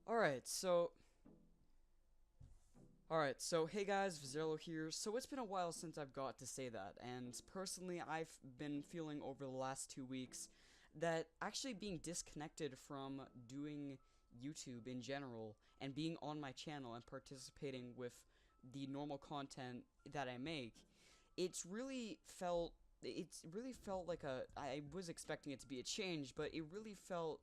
Alright, so Alright, hey guys, Vizerlo here. So it's been a while since I've got to say that, and personally I've been feeling over the last 2 weeks that actually being disconnected from doing YouTube in general and being on my channel and participating with the normal content that I make, it's really felt like I was expecting it to be a change, but it really felt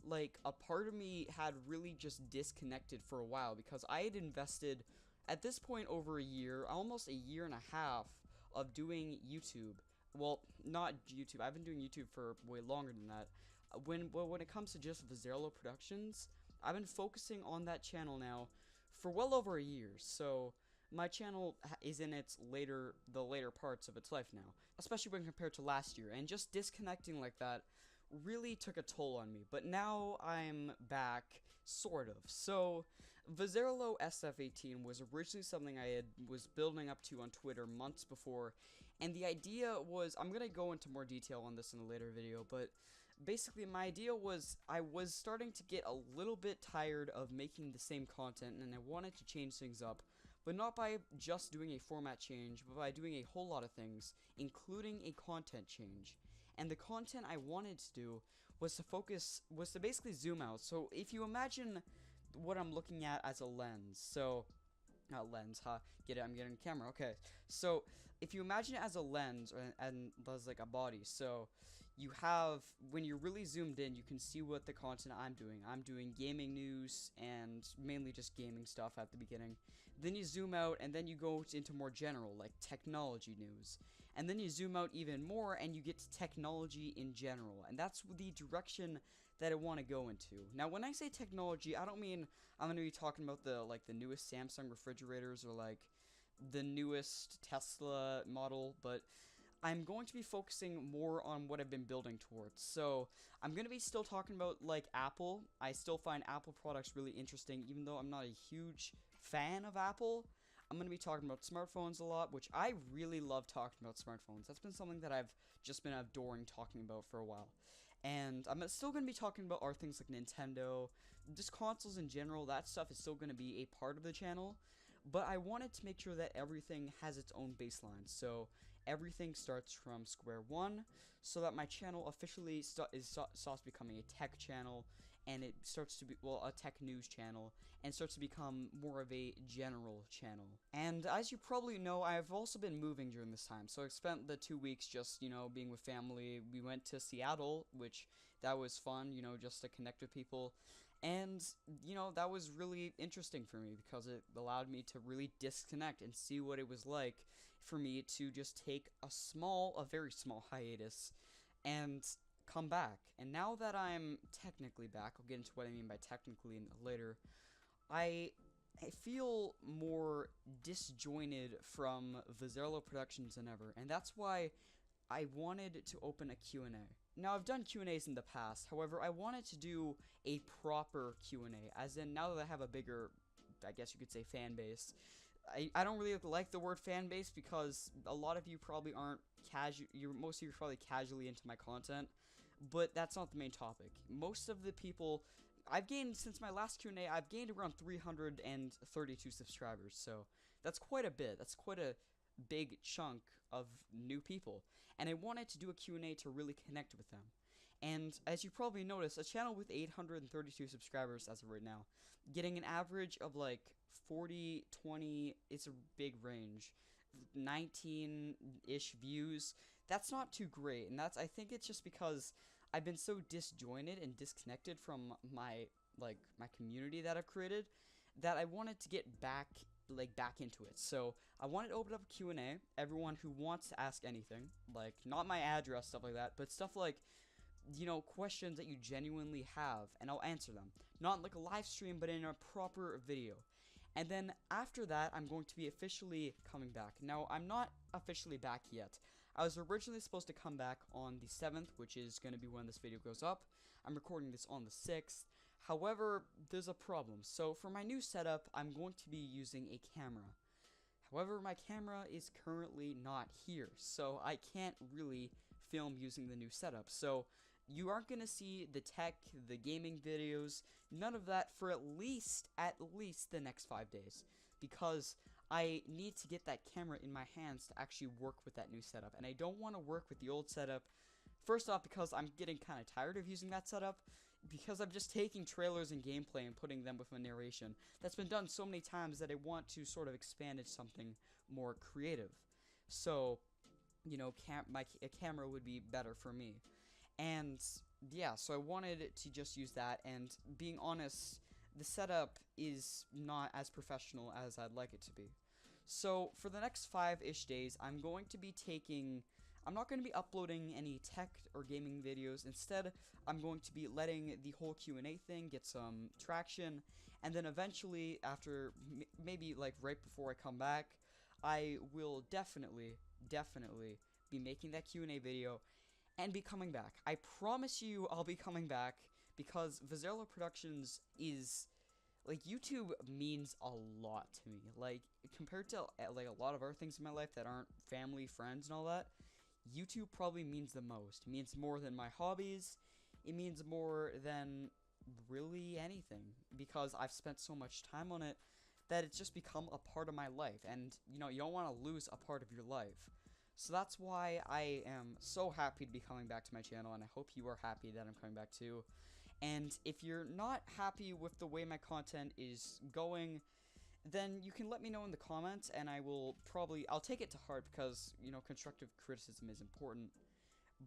like a part of me had really just disconnected for a while because I had invested at this point over a year, almost a year and a half of doing YouTube. Well, not YouTube. I've been doing YouTube for way longer than that. When it comes to just Vizerlo Productions, I've been focusing on that channel now for well over a year. So my channel is in the later parts of its life now, especially when compared to last year, and just disconnecting like that really took a toll on me. But now I'm back, sort of. So Vizerlo SF18 was originally something was building up to on Twitter months before, and the idea was, I'm gonna go into more detail on this in a later video, but basically my idea was I was starting to get a little bit tired of making the same content, and I wanted to change things up, but not by just doing a format change, but by doing a whole lot of things, including a content change. And the content I wanted to do was to basically zoom out. So if you imagine what I'm looking at as a lens, so not lens, huh? Get it? I'm getting a camera. Okay. So if you imagine it as a lens and as like a body, so you have, when you're really zoomed in, you can see what the content I'm doing. I'm doing gaming news and mainly just gaming stuff at the beginning. Then you zoom out and then you go into more general, like technology news. And then you zoom out even more and you get to technology in general. And that's the direction that I want to go into. Now, when I say technology, I don't mean I'm going to be talking about the newest Samsung refrigerators or like the newest Tesla model, but I'm going to be focusing more on what I've been building towards. So I'm going to be still talking about like Apple. I still find Apple products really interesting, even though I'm not a huge fan of Apple. I'm going to be talking about smartphones a lot, which I really love talking about smartphones. That's been something that I've just been adoring talking about for a while. And I'm still going to be talking about other things like Nintendo, just consoles in general. That stuff is still going to be a part of the channel. But I wanted to make sure that everything has its own baseline. So everything starts from square one, so that my channel officially stops becoming a tech channel, and it starts to be, well, a tech news channel, and starts to become more of a general channel. And as you probably know, I've also been moving during this time, so I spent the 2 weeks just, being with family. We went to Seattle, which that was fun, just to connect with people. And, that was really interesting for me because it allowed me to really disconnect and see what it was like for me to just take a very small hiatus and come back. And now that I'm technically back, I'll get into what I mean by technically later, I I feel more disjointed from Vizerlo Productions than ever, and that's why I wanted to open a Q&A. Now, I've done Q&As in the past, however, I wanted to do a proper Q&A, as in, now that I have a bigger, I guess you could say, fan base. I don't really like the word fan base because a lot of you probably aren't most of you are probably casually into my content, but that's not the main topic. Most of the people I've gained since my last Q&A, I've gained around 332 subscribers, so that's quite a bit. That's quite a big chunk of new people, and I wanted to do a Q&A to really connect with them. And as you probably noticed, a channel with 832 subscribers as of right now, getting an average of like 40, 20, it's a big range, 19-ish views, that's not too great. And I think it's just because I've been so disjointed and disconnected from my community that I've created, that I wanted to get back into it. So I wanted to open up a Q&A. Everyone who wants to ask anything, like not my address, stuff like that, but stuff like, questions that you genuinely have, and I'll answer them. Not like a live stream, but in a proper video. And then after that, I'm going to be officially coming back. Now, I'm not officially back yet. I was originally supposed to come back on the 7th, which is going to be when this video goes up. I'm recording this on the 6th. However, there's a problem. So for my new setup, I'm going to be using a camera. However, my camera is currently not here, so I can't really film using the new setup. So you aren't gonna see the tech, the gaming videos, none of that for at least the next 5 days, because I need to get that camera in my hands to actually work with that new setup, and I don't want to work with the old setup. First off, because I'm getting kind of tired of using that setup, because I'm just taking trailers and gameplay and putting them with a narration. That's been done so many times that I want to sort of expand it to something more creative. So, you know, a camera would be better for me. And yeah, so I wanted to just use that, and being honest, the setup is not as professional as I'd like it to be. So for the next 5-ish days, I'm not going to be uploading any tech or gaming videos. Instead, I'm going to be letting the whole QNA thing get some traction, and then eventually, after maybe like right before I come back, I will definitely be making that Q&A video and be coming back. I promise you I'll be coming back, because Vizerlo Productions is, like, YouTube means a lot to me. Like, compared to, like, a lot of other things in my life that aren't family, friends, and all that, YouTube probably means the most. It means more than my hobbies. It means more than really anything, because I've spent so much time on it that it's just become a part of my life, and, you know, you don't want to lose a part of your life. So that's why I am so happy to be coming back to my channel, and I hope you are happy that I'm coming back too. And if you're not happy with the way my content is going, then you can let me know in the comments, and I'll take it to heart, because, you know, constructive criticism is important.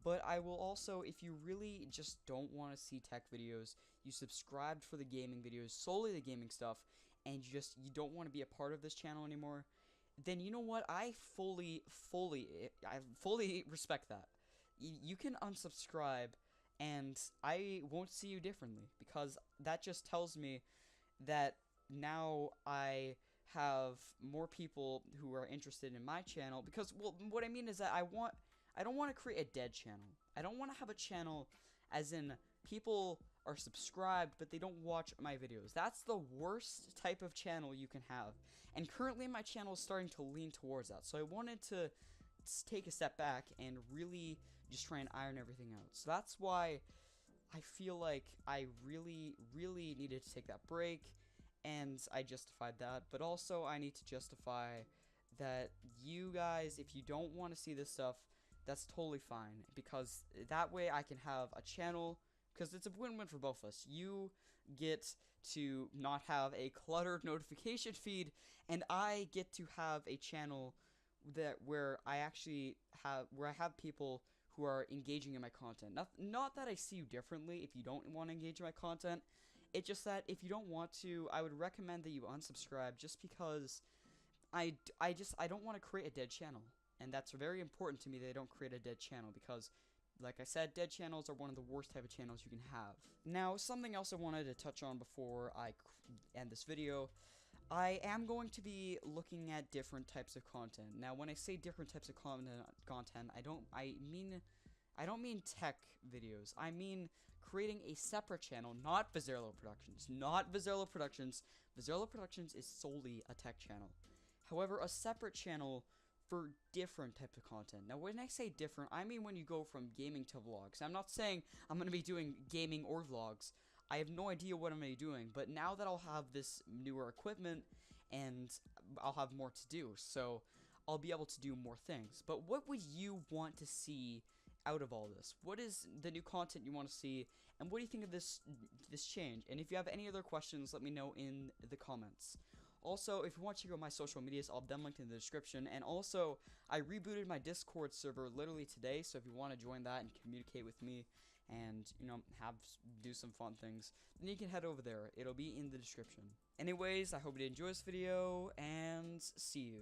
But I will also, if you really just don't want to see tech videos, you subscribed for the gaming videos, solely the gaming stuff, and you don't want to be a part of this channel anymore, then you know what, I fully respect that. You can unsubscribe, and I won't see you differently, because that just tells me that now I have more people who are interested in my channel, because, well, what I mean is that I don't want to create a dead channel. I don't want to have a channel as in people are subscribed but they don't watch my videos. That's the worst type of channel you can have. And currently my channel is starting to lean towards that. So I wanted to take a step back and really just try and iron everything out. So that's why I feel like I really needed to take that break, and I justified that. But also I need to justify that you guys, if you don't want to see this stuff, that's totally fine, because that way I can have a channel, because it's a win-win for both of us. You get to not have a cluttered notification feed, and I get to have a channel where I have people who are engaging in my content. Not that I see you differently if you don't want to engage in my content. It's just that if you don't want to, I would recommend that you unsubscribe, just because I don't want to create a dead channel. And that's very important to me that I don't create a dead channel, because, like I said, dead channels are one of the worst type of channels you can have. Now, something else I wanted to touch on before I end this video. I am going to be looking at different types of content. Now, when I say different types of content, I don't mean tech videos. I mean creating a separate channel, not Vizerlo Productions. Not Vizerlo Productions. Vizerlo Productions is solely a tech channel. However, a separate channel for different types of content. Now, when I say different, I mean when you go from gaming to vlogs. I'm not saying I'm going to be doing gaming or vlogs. I have no idea what I'm going to be doing, but now that I'll have this newer equipment, and I'll have more to do, so I'll be able to do more things. But what would you want to see out of all this? What is the new content you want to see, and what do you think of this change? And if you have any other questions, let me know in the comments. Also, if you want to check out my social medias, I'll have them linked in the description. And also, I rebooted my Discord server literally today, so if you want to join that and communicate with me and, you know, do some fun things, then you can head over there. It'll be in the description. Anyways, I hope you did enjoy this video, and see you.